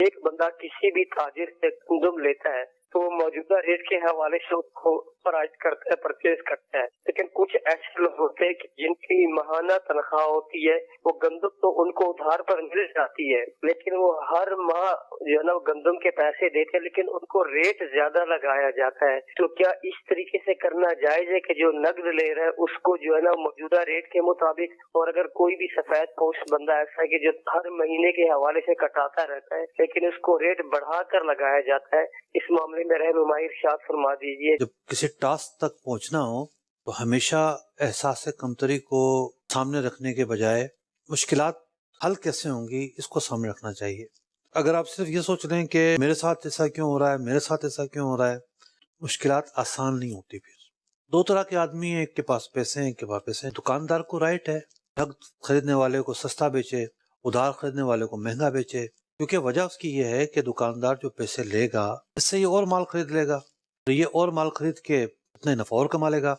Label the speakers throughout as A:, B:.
A: ایک بندہ کسی بھی تاجر سے گندم لیتا ہے تو وہ موجودہ ریٹ کے حوالے سے اس کو فراہم کرتا ہے، پرچیز کرتا ہے، لیکن کچھ ایسے لوگ ہوتے ہیں کہ جن کی ماہانہ تنخواہ ہوتی ہے، وہ گندم تو ان کو ادھار پر مل جاتی ہے، لیکن وہ ہر ماہ جو ہے نا گندم کے پیسے دیتے ہیں، لیکن ان کو ریٹ زیادہ لگایا جاتا ہے۔ تو کیا اس طریقے سے کرنا جائز ہے کہ جو نقد لے رہا ہے اس کو جو ہے نا موجودہ ریٹ کے مطابق، اور اگر کوئی بھی سفید پوش بندہ ایسا ہے کہ جو ہر مہینے کے حوالے سے کٹاتا رہتا ہے لیکن اس کو ریٹ بڑھا کر لگایا جاتا ہے، اس معاملے میں رہنمائی ارشاد فرما دیجیے۔
B: جب کسی ٹاسک تک پہنچنا ہو تو ہمیشہ احساس کمتری کو سامنے رکھنے کے بجائے مشکلات حل کیسے ہوں گی اس کو سامنے رکھنا چاہیے۔ اگر آپ صرف یہ سوچ رہے ہیں کہ میرے ساتھ ایسا کیوں ہو رہا ہے، میرے ساتھ ایسا کیوں ہو رہا ہے، مشکلات آسان نہیں ہوتی۔ پھر دو طرح کے آدمی ہیں، ایک کے پاس پیسے ہیں، ایک کے پاس پیسے ہیں۔ دکاندار کو رائٹ ہے نقد خریدنے والے کو سستا بیچے، ادھار خریدنے والے کو مہنگا بیچے، کیونکہ وجہ اس کی یہ ہے کہ دکاندار جو پیسے لے گا اس سے یہ اور مال خرید لے گا، تو یہ اور مال خرید کے اتنے نفع اور کما لے گا،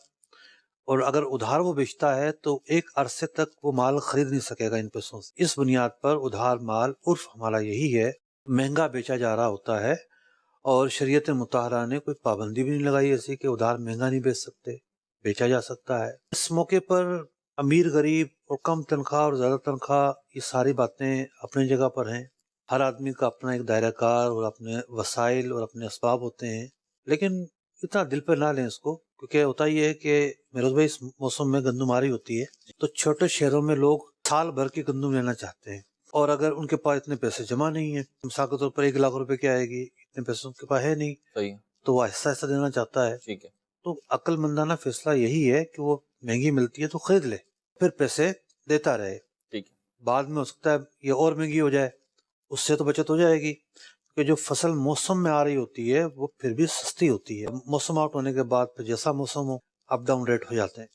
B: اور اگر ادھار وہ بیچتا ہے تو ایک عرصے تک وہ مال خرید نہیں سکے گا ان پیسوں سے۔ اس بنیاد پر ادھار مال عرف ہمارا یہی ہے، مہنگا بیچا جا رہا ہوتا ہے، اور شریعت مطہرہ نے کوئی پابندی بھی نہیں لگائی ایسی کہ ادھار مہنگا نہیں بیچ سکتے، بیچا جا سکتا ہے۔ اس موقع پر امیر غریب اور کم تنخواہ اور زیادہ تنخواہ یہ ساری باتیں اپنی جگہ پر ہیں۔ ہر آدمی کا اپنا ایک دائرہ کار اور اپنے وسائل اور اپنے اسباب ہوتے ہیں، لیکن اتنا دل پہ نہ لیں اس کو، کیونکہ ہوتا یہ ہے کہ میروز بھائی اس موسم میں گندم آری ہوتی ہے تو چھوٹے شہروں میں لوگ سال بھر کی گندم لینا چاہتے ہیں، اور اگر ان کے پاس اتنے پیسے جمع نہیں ہیں، مثال کے طور پر 1 لاکھ روپے کی آئے گی، اتنے پیسے ان کے پاس ہے نہیں،
C: صحیح،
B: تو وہ ایسا ایسا دینا چاہتا ہے۔
C: ٹھیک ہے،
B: تو عقل مندانہ فیصلہ یہی ہے کہ وہ مہنگی ملتی ہے تو خرید لے، پھر پیسے دیتا رہے،
C: ٹھیک ہے،
B: بعد میں ہو سکتا ہے یہ اور مہنگی ہو جائے، اس سے تو بچت ہو جائے گی، کہ جو فصل موسم میں آ رہی ہوتی ہے وہ پھر بھی سستی ہوتی ہے، موسم آؤٹ ہونے کے بعد پھر جیسا موسم ہو اپ ڈاؤن ریٹ ہو جاتے ہیں۔